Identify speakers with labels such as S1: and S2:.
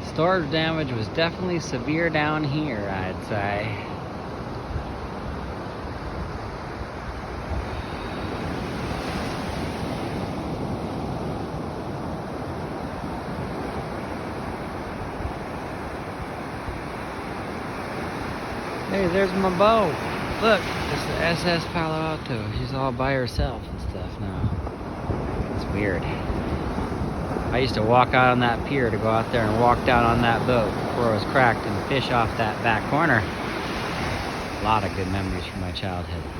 S1: Storage damage was definitely severe down here, I'd say. Hey, there's my bow. Look, it's the SS Palo Alto. She's all by herself and stuff now. It's weird. I used to walk out on that pier to go out there and walk down on that boat before it was cracked and fish off that back corner. A lot of good memories from my childhood.